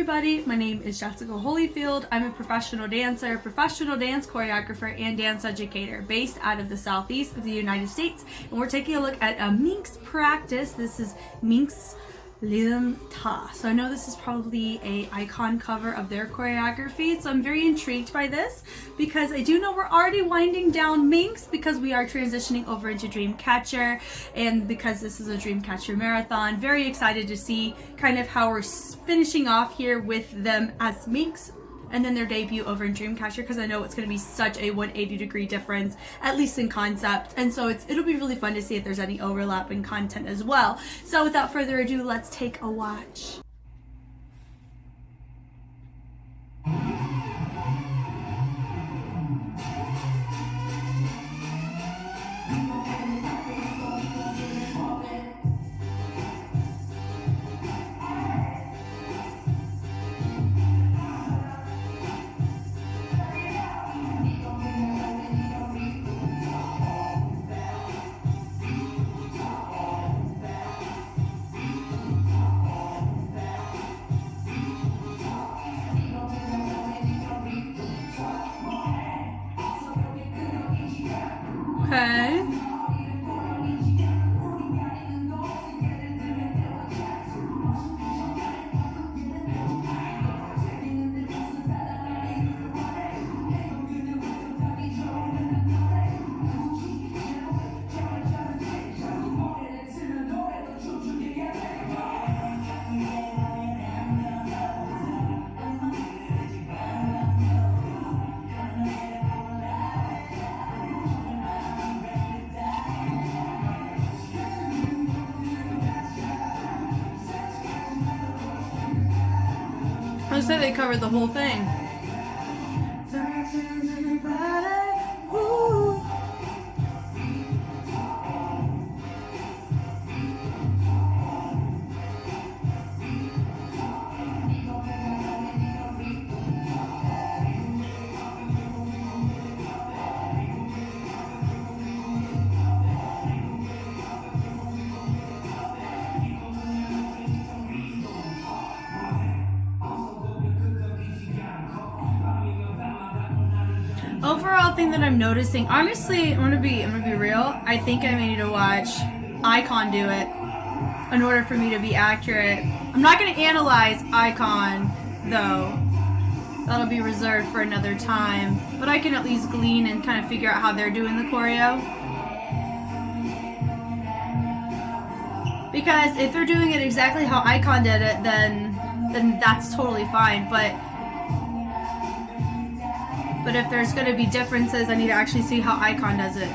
everybody, my name is Jessica Holyfield. I'm a professional dancer, professional dance choreographer, and dance educator based out of the southeast of the United States. And we're taking a look at a MINX practice. This is MINX Ta. So I know this is probably a IKON cover of their choreography, so I'm very intrigued by this because I do know we're already winding down MINX because we are transitioning over into Dreamcatcher, and because this is a Dreamcatcher marathon, very excited to see kind of how we're finishing off here with them as MINX and then their debut over in Dreamcatcher, because I know it's going to be such a 180-degree difference, at least in concept, and so it'll be really fun to see if there's any overlap in content as well. So without further ado, let's take a watch. Okay. I say they covered the whole thing. Overall thing that I'm noticing, honestly, I'm gonna be real. I think I may need to watch IKON do it in order for me to be accurate. I'm not gonna analyze IKON though. That'll be reserved for another time. But I can at least glean and kind of figure out how they're doing the choreo. Because if they're doing it exactly how IKON did it, then that's totally fine. But if there's going to be differences, I need to actually see how IKON does it.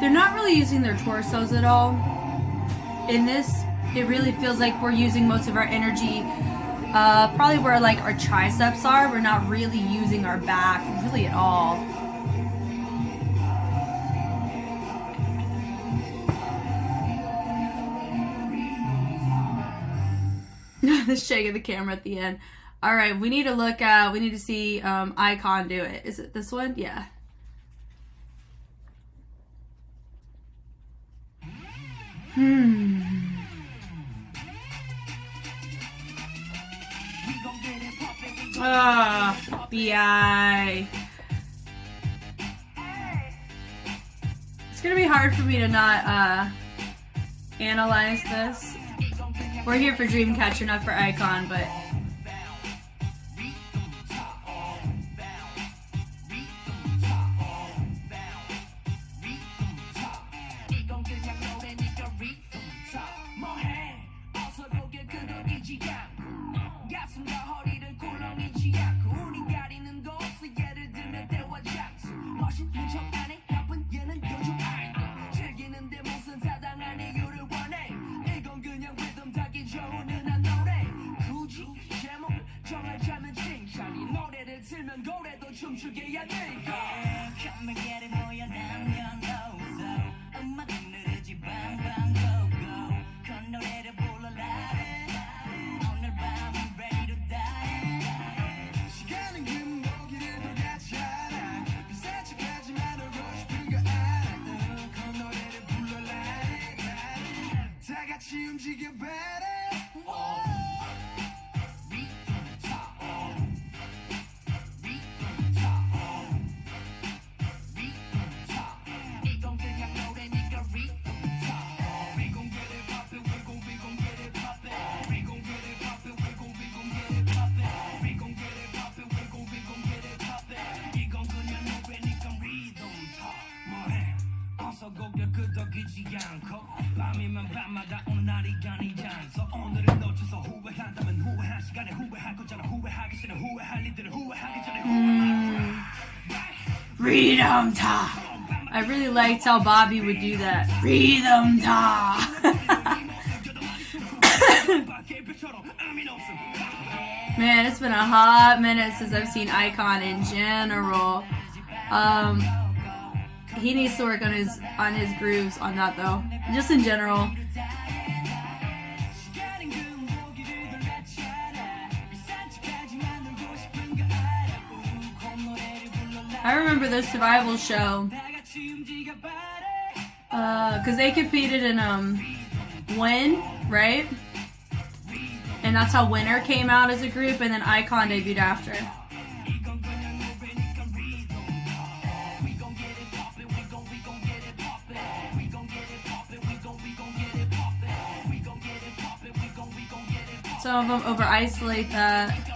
They're not really using their torsos at all. In this, it really feels like we're using most of our energy probably where like our triceps are. We're not really using our back really at all. The shake of the camera at the end. All right, we need to look at, we need to see IKON do it. Is it this one? Yeah. BI. It's gonna be hard for me to not analyze this. We're here for Dreamcatcher, not for IKON, but Freedom Ta. I really liked how Bobby would do that. Freedom Ta. Man, it's been a hot minute since I've seen IKON in general. He needs to work on his grooves on that though. Just in general. I remember the survival show because they competed in Win, right? And that's how Winner came out as a group, and then IKON debuted after. Some of them over isolate that.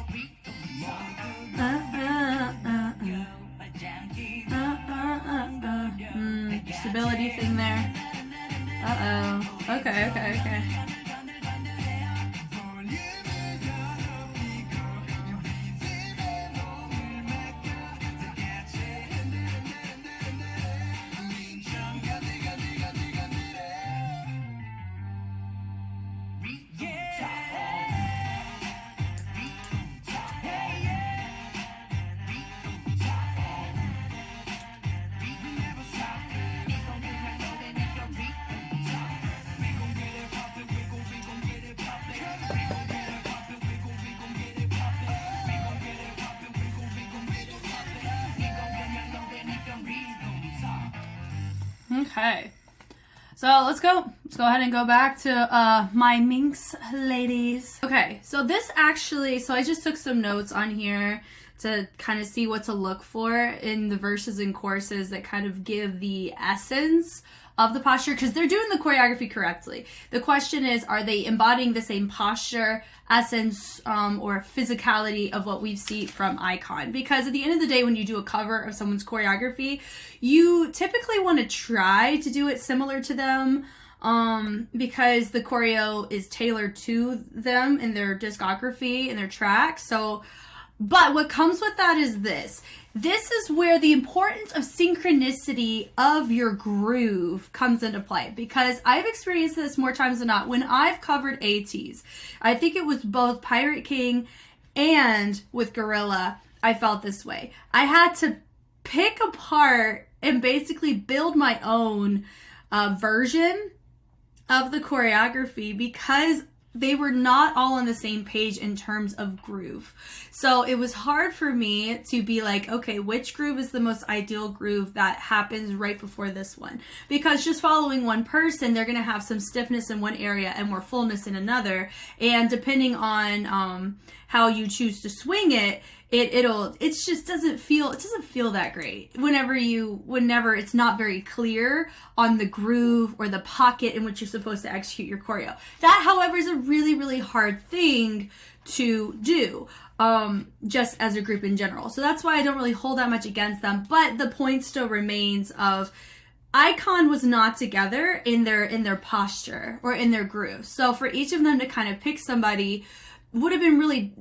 Stability thing there. Uh-oh. Okay. Okay, so let's go ahead and go back to my MINX ladies. Okay, so this actually, so I just took some notes on here to kind of see what to look for in the verses and choruses that kind of give the essence of the posture, because they're doing the choreography correctly. The question is, are they embodying the same posture, essence, or physicality of what we see from IKON? Because at the end of the day, when you do a cover of someone's choreography, you typically want to try to do it similar to them, because the choreo is tailored to them in their discography and their tracks. But what comes with that is this. This is where the importance of synchronicity of your groove comes into play, because I've experienced this more times than not when I've covered ATs. I think it was both Pirate King and with Gorilla, I felt this way. I had to pick apart and basically build my own version of the choreography, because they were not all on the same page in terms of groove. So it was hard for me to be like, okay, which groove is the most ideal groove that happens right before this one? Because just following one person, they're going to have some stiffness in one area and more fullness in another. And depending on how you choose to swing it, it just doesn't feel that great whenever it's not very clear on the groove or the pocket in which you're supposed to execute your choreo. That, however, is a really, really hard thing to do, just as a group in general. So that's why I don't really hold that much against them, but the point still remains of IKON was not together in their posture or in their groove. So for each of them to kind of pick somebody would have been really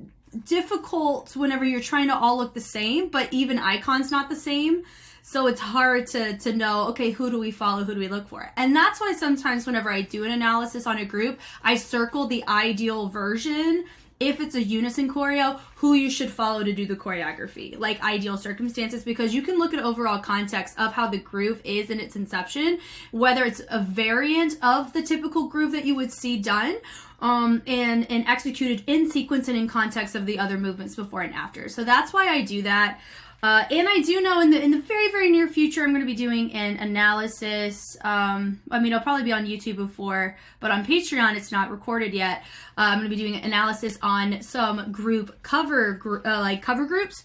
difficult whenever you're trying to all look the same, but even IKON's not the same. So it's hard to know, okay, who do we follow? Who do we look for? And that's why sometimes whenever I do an analysis on a group, I circle the ideal version. If it's a unison choreo, who you should follow to do the choreography, like ideal circumstances, because you can look at overall context of how the groove is in its inception, whether it's a variant of the typical groove that you would see done, and executed in sequence and in context of the other movements before and after. So that's why I do that. And I do know in the very, very near future, I'm going to be doing an analysis. I mean, it'll probably be on YouTube before, but on Patreon, it's not recorded yet. I'm going to be doing an analysis on some cover groups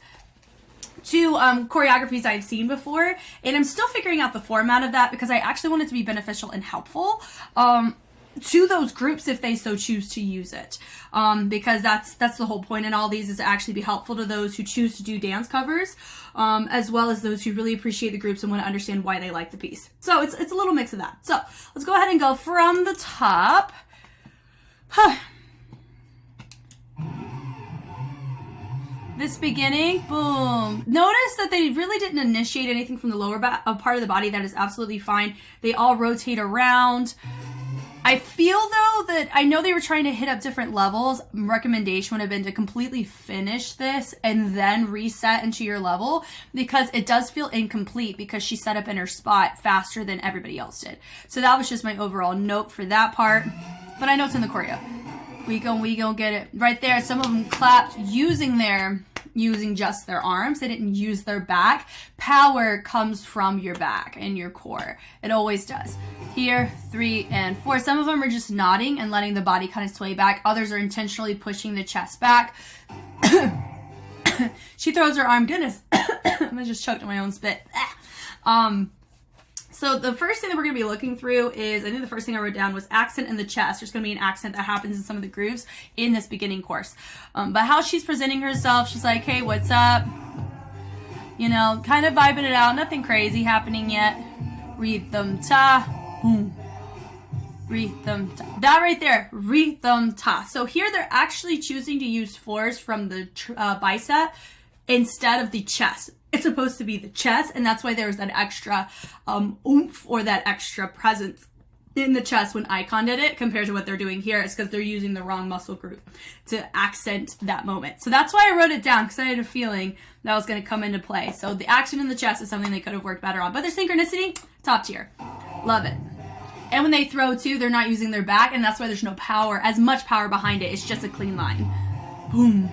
to choreographies I've seen before. And I'm still figuring out the format of that because I actually want it to be beneficial and helpful to those groups if they so choose to use it, because that's the whole point in all these, is to actually be helpful to those who choose to do dance covers, as well as those who really appreciate the groups and want to understand why they like the piece. So it's a little mix of that. So let's go ahead and go from the top. This beginning, boom. Notice that they really didn't initiate anything from the lower part of the body. That is absolutely fine. They all rotate around. I feel, though, that I know they were trying to hit up different levels. Recommendation would have been to completely finish this and then reset into your level, because it does feel incomplete because she set up in her spot faster than everybody else did. So that was just my overall note for that part. But I know it's in the choreo. We gon' get it right there. Some of them clapped using just their arms. They didn't use their back. Power comes from your back and your core. It always does. Here, 3 and 4. Some of them are just nodding and letting the body kind of sway back. Others are intentionally pushing the chest back. She throws her arm. Goodness. I just choked on my own spit. So the first thing that we're going to be looking through is, I think the first thing I wrote down was accent in the chest. There's going to be an accent that happens in some of the grooves in this beginning course. But how she's presenting herself, she's like, hey, what's up? You know, kind of vibing it out. Nothing crazy happening yet. Rhythm ta. Boom. Rhythm ta. That right there. Rhythm ta. So here they're actually choosing to use fours from the bicep instead of the chest. It's supposed to be the chest, and that's why there's that extra oomph or that extra presence in the chest when IKON did it compared to what they're doing here. It's because they're using the wrong muscle group to accent that moment. So that's why I wrote it down, because I had a feeling that was going to come into play. So the accent in the chest is something they could have worked better on. But their synchronicity, top tier. Love it. And when they throw too, they're not using their back, and that's why there's no power, as much power behind it. It's just a clean line. Boom.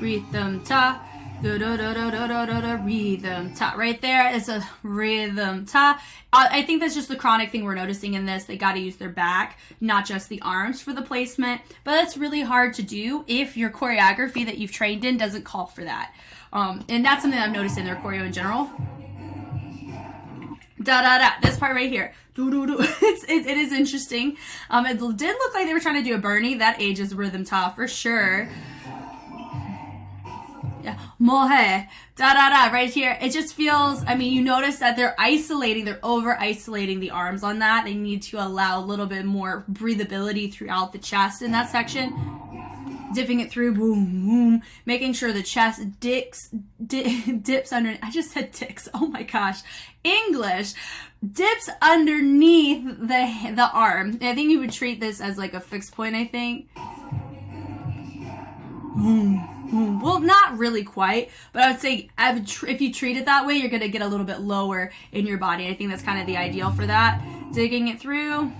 Rhythm ta. Rhythm ta. Right there is a rhythm ta. I think that's just the chronic thing we're noticing in this. They got to use their back, not just the arms for the placement. But that's really hard to do if your choreography that you've trained in doesn't call for that. And that's something I've noticed in their choreo in general. Da da da. This part right here. It is interesting. It did look like they were trying to do a Bernie. That ages rhythm ta for sure. Yeah, mohe, da da da, right here. It just feels, I mean, you notice that they're over isolating the arms on that. They need to allow a little bit more breathability throughout the chest in that section. Dipping it through, boom, boom, making sure the chest dips under, I just said dicks, oh my gosh, English, dips underneath the arm. I think you would treat this as like a fixed point, I think. Boom. Well, not really quite, but I would say if you treat it that way, you're going to get a little bit lower in your body. I think that's kind of the ideal for that. Digging it through.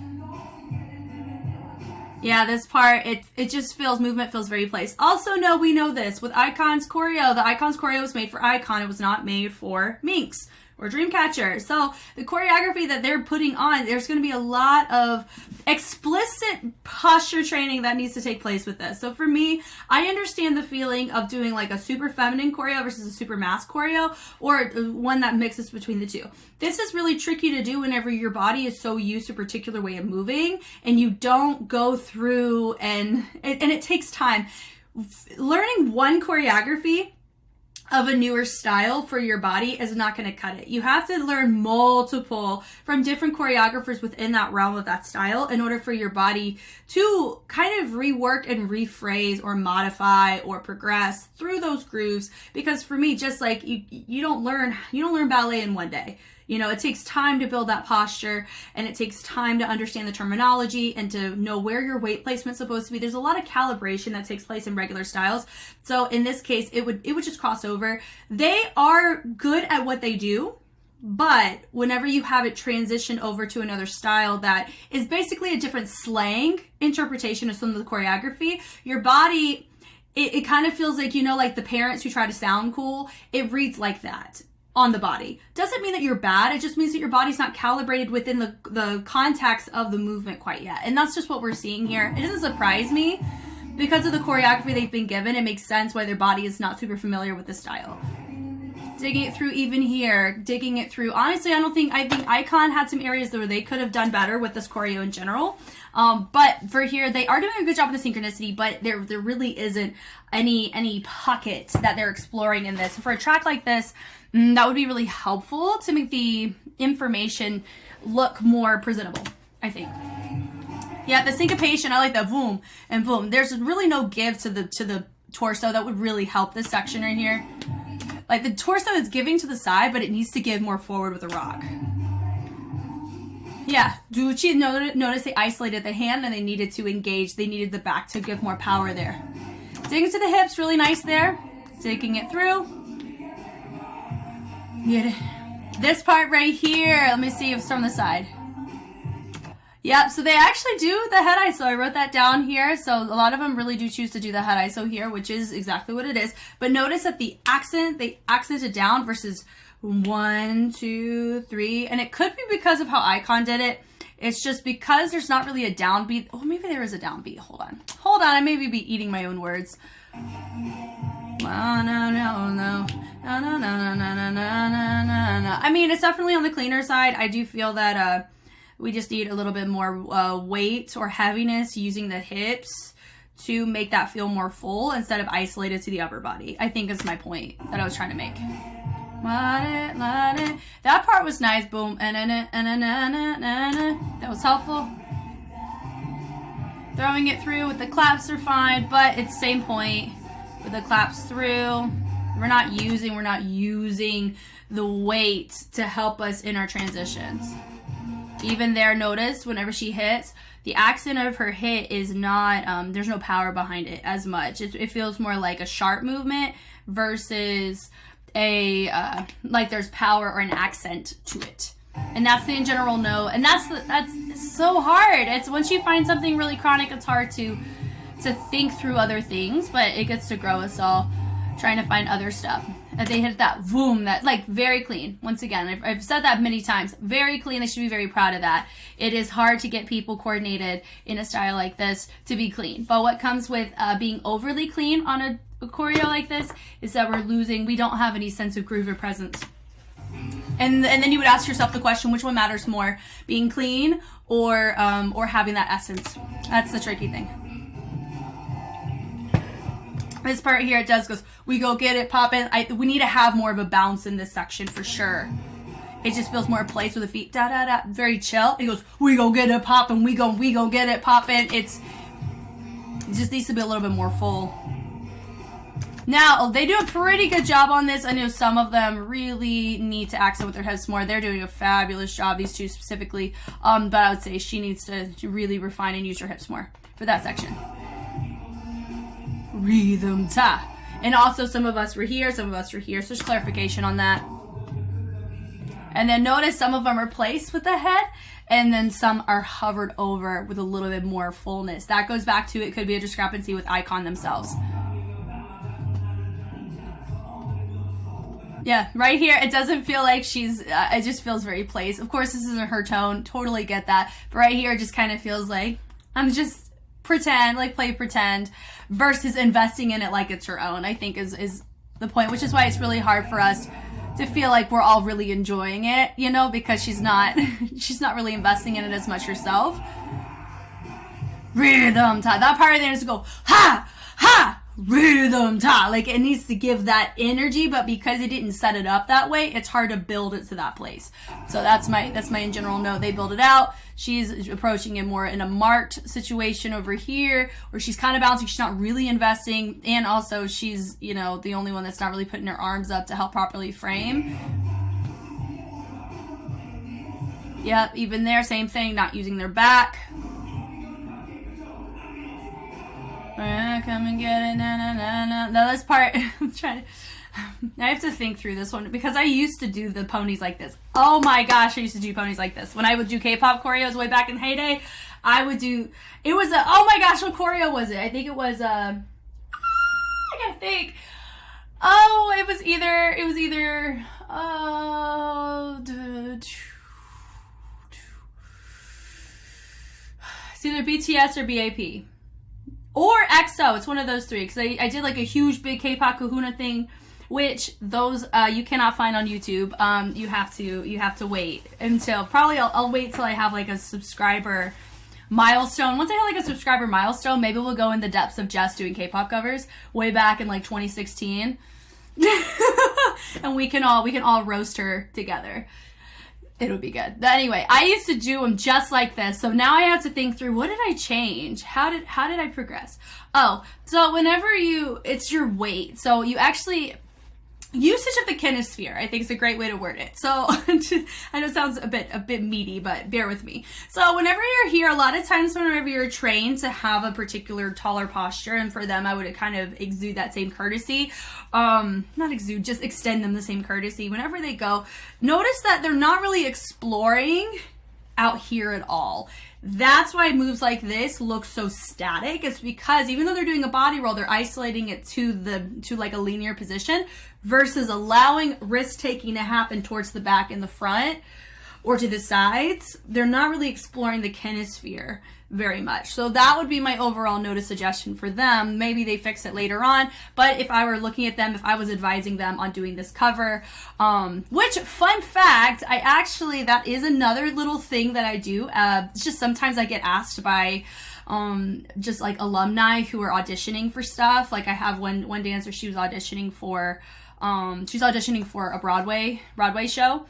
Yeah, this part, it just feels, movement feels very placed. Also, we know this, with IKON's choreo, the IKON's choreo was made for IKON. It was not made for MINX, or Dreamcatcher. So the choreography that they're putting on, there's going to be a lot of explicit posture training that needs to take place with this. So for me, I understand the feeling of doing like a super feminine choreo versus a super mass choreo, or one that mixes between the two. This is really tricky to do whenever your body is so used to a particular way of moving and you don't go through and it takes time. Learning one choreography of a newer style for your body is not going to cut it. You have to learn multiple from different choreographers within that realm of that style in order for your body to kind of rework and rephrase or modify or progress through those grooves. Because for me, just like you don't learn ballet in one day. You know, it takes time to build that posture, and it takes time to understand the terminology and to know where your weight placement is supposed to be. There's a lot of calibration that takes place in regular styles. So in this case, it would just cross over. They are good at what they do, but whenever you have it transition over to another style that is basically a different slang interpretation of some of the choreography, your body, it kind of feels like, you know, like the parents who try to sound cool, it reads like that on the body. Doesn't mean that you're bad. It just means that your body's not calibrated within the context of the movement quite yet. And that's just what we're seeing here. It doesn't surprise me because of the choreography they've been given. It makes sense why their body is not super familiar with the style. Digging it through even here, digging it through. Honestly, I think IKON had some areas where they could have done better with this choreo in general. But for here, they are doing a good job with the synchronicity, but there really isn't any pocket that they're exploring in this. For a track like this, that would be really helpful to make the information look more presentable, I think. Yeah, the syncopation, I like the boom and boom. There's really no give to the torso that would really help this section right here. Like the torso is giving to the side, but it needs to give more forward with the rock. Yeah, Ducci notice they isolated the hand and they needed to engage. They needed the back to give more power there. Digging to the hips, really nice there. Digging it through. Yeah. This part right here, let me see if it's from the side. Yep, so they actually do the head ISO. I wrote that down here. So a lot of them really do choose to do the head ISO here, which is exactly what it is. But notice that the accent, they accented down versus 1, 2, 3. And it could be because of how IKON did it. It's just because there's not really a downbeat. Oh, maybe there is a downbeat. Hold on. I may be eating my own words. No. I mean, it's definitely on the cleaner side. I do feel that we just need a little bit more weight or heaviness using the hips to make that feel more full instead of isolated to the upper body, I think is my point that I was trying to make. That part was nice. Boom. That was helpful. Throwing it through with the claps are fine, but it's same point with the claps through. We're not using the weight to help us in our transitions. Even there, notice whenever she hits, the accent of her hit is not, there's no power behind it as much. It feels more like a sharp movement versus a, like there's power or an accent to it. And that's the in general no. And that's so hard. It's once you find something really chronic, it's hard to think through other things, but it gets to grow us all trying to find other stuff. And they hit that boom, that like very clean. Once again, I've said that many times. Very clean. They should be very proud of that. It is hard to get people coordinated in a style like this to be clean. But what comes with being overly clean on a choreo like this is that we don't have any sense of groove or presence. And then you would ask yourself the question, which one matters more, being clean or having that essence? That's the tricky thing. This part here, it goes, we go get it, poppin'. We need to have more of a bounce in this section for sure. It just feels more placed with the feet, da-da-da, very chill. It goes, we go get it, poppin', we go get it, poppin'. It just needs to be a little bit more full. Now, they do a pretty good job on this. I know some of them really need to accent with their heads more. They're doing a fabulous job, these two specifically. But I would say she needs to really refine and use her hips more for that section. Rhythm ta. And also some of us were here, some of us were here. So there's clarification on that. And then notice some of them are placed with the head, and then some are hovered over with a little bit more fullness. That goes back to, it could be a discrepancy with IKON themselves. Yeah, right here, it doesn't feel like she's, it just feels very placed. Of course, this isn't her tone, totally get that. But right here, it just kind of feels like, I'm just pretend, like play pretend, versus investing in it like it's her own, I think is the point, which is why it's really hard for us to feel like we're all really enjoying it, you know, because she's not really investing in it as much herself. Rhythm ta. That part there needs to go, ha, ha, rhythm ta. Like, it needs to give that energy, but because it didn't set it up that way, it's hard to build it to that place. So that's my in general note. They build it out. She's approaching it more in a marked situation over here, where she's kind of balancing. She's not really investing, and also she's, you know, the only one that's not really putting her arms up to help properly frame. Yep, even there, same thing, not using their back. Come and get it, na na na na. Now this part, I'm trying to, I have to think through this one, because I used to do the ponies like this. Oh my gosh, I used to do ponies like this. When I would do K-pop choreos way back in the heyday, I would do, it was a, oh my gosh, what choreo was it? I think it was, I gotta think. Oh, it was either, it's either BTS or BAP. Or EXO, it's one of those three, because I did like a huge big K-pop kahuna thing, which those you cannot find on YouTube. You have to wait until, probably I'll wait till I have like a subscriber milestone. Once I have like a subscriber milestone, maybe we'll go in the depths of just doing K-pop covers way back in like 2016. And we can all roast her together. It'll be good. But anyway, I used to do them just like this. So now I have to think through, what did I change? How did I progress? Oh, so whenever it's your weight. So you actually, usage of the kinesphere, I think is a great way to word it. So I know it sounds a bit meaty, but bear with me. So whenever you're here, a lot of times whenever you're trained to have a particular taller posture, and for them I would kind of exude that same courtesy. Not exude, just extend them the same courtesy. Whenever they go, notice that they're not really exploring out here at all. That's why moves like this look so static. It's because even though they're doing a body roll, they're isolating it to like a linear position, versus allowing risk taking to happen towards the back and the front or to the sides. They're not really exploring the kinesphere very much. So that would be my overall notice suggestion for them. Maybe they fix it later on, but if I were looking at them, if I was advising them on doing this cover, which, fun fact, that is another little thing that I do. It's just sometimes I get asked by just like alumni who are auditioning for stuff. Like I have one dancer, she was auditioning for a Broadway show.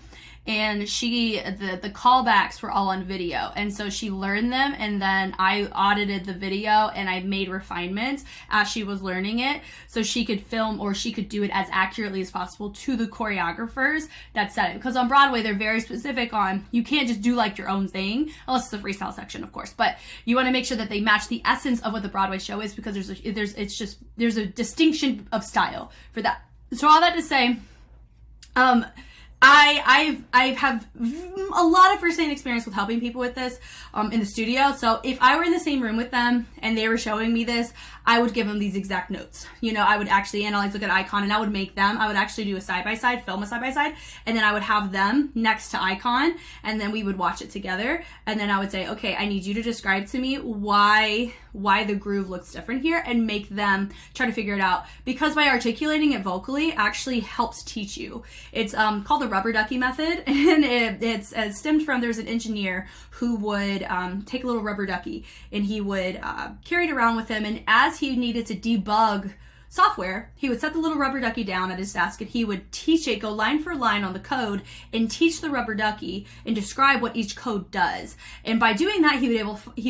And the callbacks were all on video. And so she learned them, and then I audited the video and I made refinements as she was learning it, so she could film, or she could do it as accurately as possible to the choreographers that said it. Because on Broadway, they're very specific on, you can't just do like your own thing, unless it's a freestyle section, of course. But you want to make sure that they match the essence of what the Broadway show is, because there's a distinction of style for that. So all that to say, I have a lot of first-hand experience with helping people with this in the studio. So if I were in the same room with them and they were showing me this, I would give them these exact notes. You know, I would actually analyze, look at IKON, and I would make them. I would actually do a side-by-side, film a side-by-side, and then I would have them next to IKON, and then we would watch it together. And then I would say, okay, I need you to describe to me why the groove looks different here, and make them try to figure it out. Because by articulating it vocally actually helps teach you. It's called the rubber ducky method, and it's stemmed from, there's an engineer who would take a little rubber ducky, and he would carry it around with him, and as he needed to debug software, he would set the little rubber ducky down at his desk, and he would teach it, go line for line on the code, and teach the rubber ducky and describe what each code does. And by doing that, he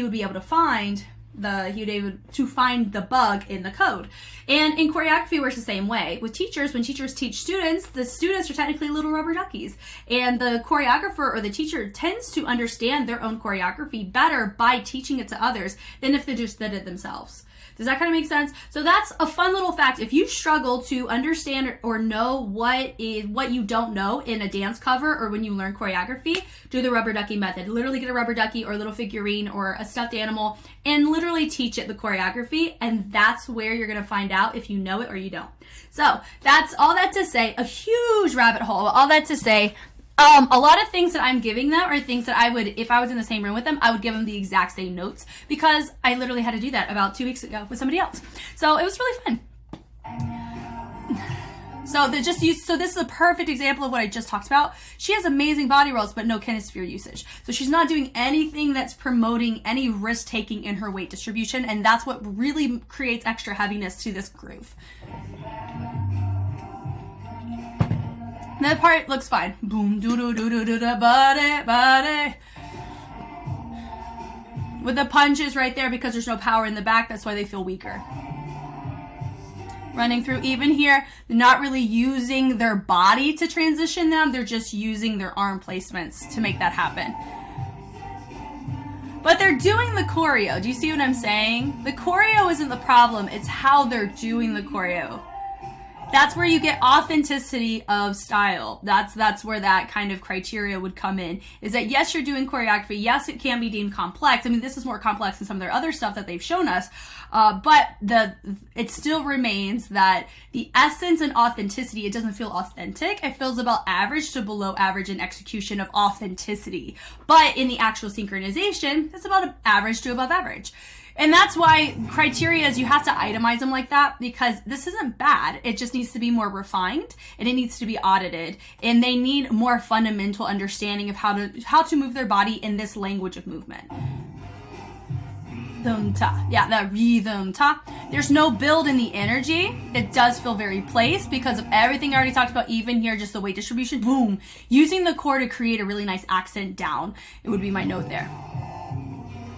would be able to find the bug in the code. And in choreography, it works the same way. With teachers, when teachers teach students, the students are technically little rubber duckies. And the choreographer or the teacher tends to understand their own choreography better by teaching it to others than if they just did it themselves. Does that kind of make sense? So that's a fun little fact. If you struggle to understand or know what you don't know in a dance cover or when you learn choreography, do the rubber ducky method. Literally get a rubber ducky or a little figurine or a stuffed animal and literally teach it the choreography, and that's where you're going to find out if you know it or you don't. So that's all that to say, a huge rabbit hole, all that to say, a lot of things that I'm giving them are things that I would, if I was in the same room with them, I would give them the exact same notes, because I literally had to do that about 2 weeks ago with somebody else. So it was really fun. So this is a perfect example of what I just talked about. She has amazing body rolls, but no kinesphere usage. So she's not doing anything that's promoting any risk taking in her weight distribution, and that's what really creates extra heaviness to this groove. That part looks fine. Boom, doo doo doo doo doo da, body, body. With the punches right there, because there's no power in the back, that's why they feel weaker. Running through even here, they're not really using their body to transition them, they're just using their arm placements to make that happen. But they're doing the choreo. Do you see what I'm saying? The choreo isn't the problem, it's how they're doing the choreo. That's where you get authenticity of style. That's where that kind of criteria would come in. Is that yes, you're doing choreography. Yes, it can be deemed complex. I mean, this is more complex than some of their other stuff that they've shown us. But it still remains that the essence and authenticity, it doesn't feel authentic. It feels about average to below average in execution of authenticity. But in the actual synchronization, it's about average to above average. And that's why criteria is you have to itemize them like that, because this isn't bad. It just needs to be more refined and it needs to be audited. And they need more fundamental understanding of how to move their body in this language of movement. Rhythm ta. Yeah, that rhythm ta. There's no build in the energy. It does feel very placed because of everything I already talked about, even here, just the weight distribution. Boom. Using the core to create a really nice accent down. It would be my note there.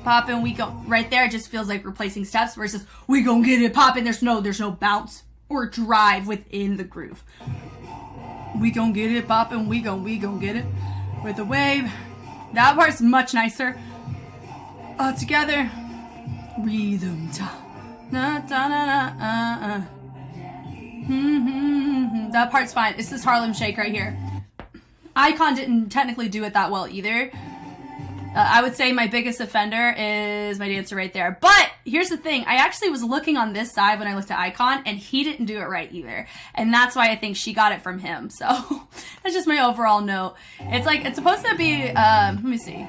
Pop and we go. Right there, it just feels like replacing steps versus we gon' get it poppin'. There's no bounce or drive within the groove. We gon' get it poppin'. We gon' get it with a wave. That part's much nicer. All together. Rhythm ta. Na ta na na That part's fine. It's this Harlem Shake right here. IKON didn't technically do it that well either. I would say my biggest offender is my dancer right there. But here's the thing. I actually was looking on this side when I looked at IKON, and he didn't do it right either. And that's why I think she got it from him. So that's just my overall note. It's like, it's supposed to be, let me see.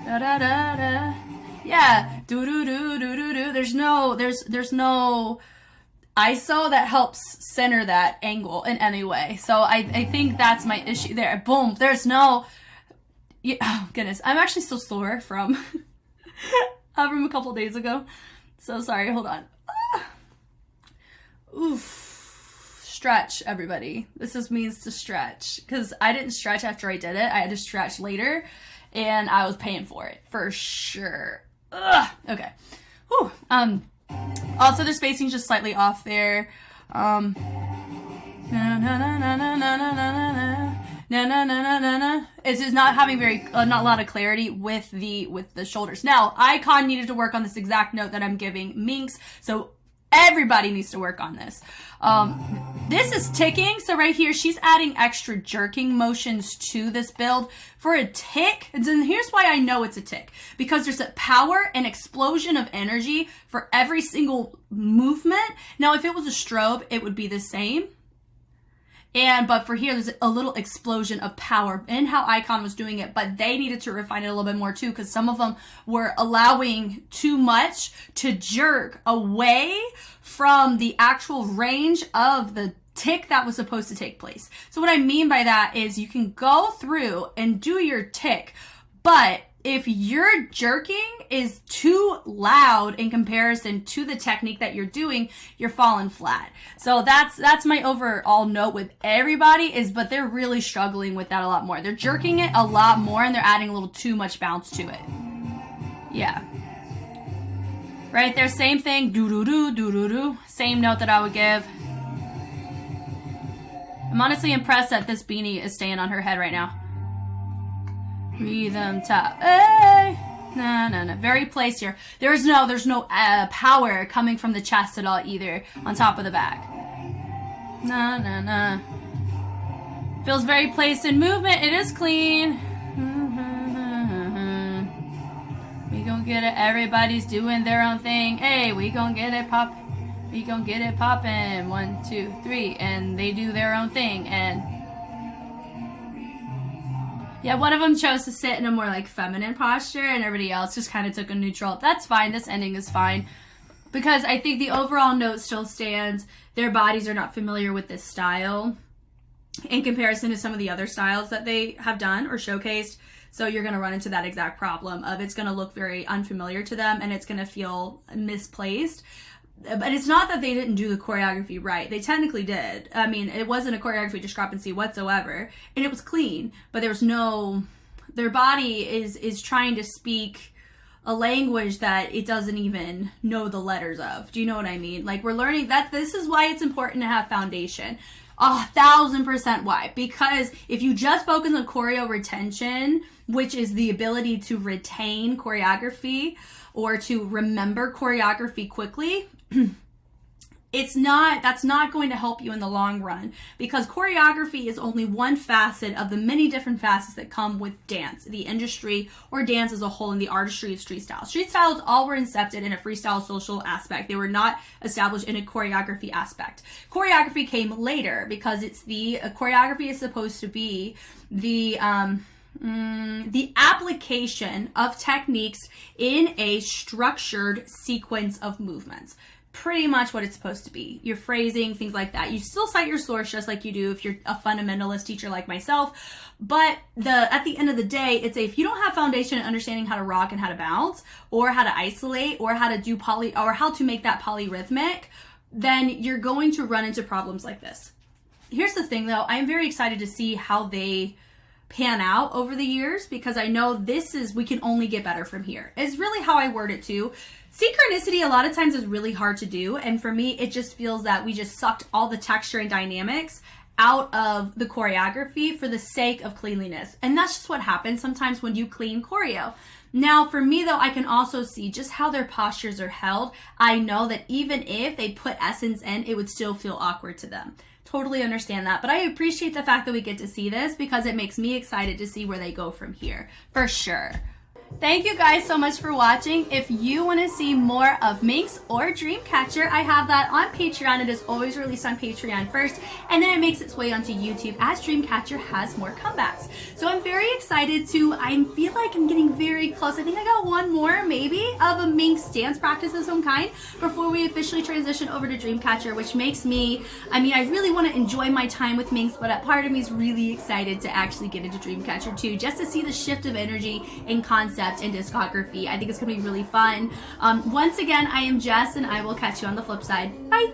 Da da da da. Yeah. Do do do do do do. There's no ISO that helps center that angle in any way. So I think that's my issue there. Boom. There's no... Yeah, oh goodness, I'm actually still sore from a couple days ago. So sorry, hold on. Oof. Stretch, everybody. This just means to stretch. Because I didn't stretch after I did it. I had to stretch later. And I was paying for it. For sure. Ugh. Okay. Whew. Also, the spacing's just slightly off there. Na na na na na na na na. Na na na na na na. It's just not having not a lot of clarity with the shoulders. Now, IKON needed to work on this exact note that I'm giving MINX, so everybody needs to work on this. This is ticking, so right here she's adding extra jerking motions to this build for a tick. And here's why I know it's a tick, because there's a power and explosion of energy for every single movement. Now, if it was a strobe, it would be the same. But for here, there's a little explosion of power in how IKON was doing it, but they needed to refine it a little bit more too, because some of them were allowing too much to jerk away from the actual range of the tick that was supposed to take place. So what I mean by that is you can go through and do your tick, but if your jerking is too loud in comparison to the technique that you're doing, you're falling flat. So that's my overall note with everybody but they're really struggling with that a lot more. They're jerking it a lot more and they're adding a little too much bounce to it. Yeah. Right there, same thing. Do-do-do, do-do-do. Same note that I would give. I'm honestly impressed that this beanie is staying on her head right now. Rhythm ta. Hey. No. Very placed here. There's no power coming from the chest at all either on top of the back. No. Feels very placed in movement. It is clean. We gon' get it. Everybody's doing their own thing. Hey, we gon' get it pop. We gon' get it poppin'. 1, 2, 3, and they do their own thing. And yeah, one of them chose to sit in a more like feminine posture, and everybody else just kind of took a neutral. That's fine. This ending is fine because I think the overall note still stands. Their bodies are not familiar with this style in comparison to some of the other styles that they have done or showcased. So you're going to run into that exact problem of it's going to look very unfamiliar to them and it's going to feel misplaced. But it's not that they didn't do the choreography right. They technically did. I mean, it wasn't a choreography discrepancy whatsoever. And it was clean, but there was no... Their body is trying to speak a language that it doesn't even know the letters of. Do you know what I mean? Like, we're learning that this is why it's important to have foundation. 1,000% why. Because if you just focus on choreo retention, which is the ability to retain choreography or to remember choreography quickly, that's not going to help you in the long run, because choreography is only one facet of the many different facets that come with dance, the industry, or dance as a whole, in the artistry of street style. Street styles all were incepted in a freestyle social aspect. They were not established in a choreography aspect. Choreography came later because choreography is supposed to be the application of techniques in a structured sequence of movements. Pretty much what it's supposed to be. Your phrasing, things like that. You still cite your source just like you do if you're a fundamentalist teacher like myself. But at the end of the day, if you don't have foundation in understanding how to rock and how to bounce, or how to isolate, or how to do or how to make that polyrhythmic, then you're going to run into problems like this. Here's the thing though, I'm very excited to see how they pan out over the years, because I know we can only get better from here. Is really how I word it too. Synchronicity a lot of times is really hard to do, and for me it just feels that we just sucked all the texture and dynamics out of the choreography for the sake of cleanliness, and that's just what happens sometimes when you clean choreo. Now for me though, I can also see just how their postures are held. I know that even if they put essence in, it would still feel awkward to them. Totally understand that, but I appreciate the fact that we get to see this because it makes me excited to see where they go from here, for sure. Thank you guys so much for watching. If you want to see more of MINX or Dreamcatcher, I have that on Patreon. It is always released on Patreon first, and then it makes its way onto YouTube as Dreamcatcher has more comebacks. So I'm very excited I feel like I'm getting very close. I think I got one more maybe of a MINX dance practice of some kind before we officially transition over to Dreamcatcher, which makes me, I really want to enjoy my time with MINX, but a part of me is really excited to actually get into Dreamcatcher too, just to see the shift of energy and concept and discography. I think it's going to be really fun. Once again, I am Jess, and I will catch you on the flip side. Bye!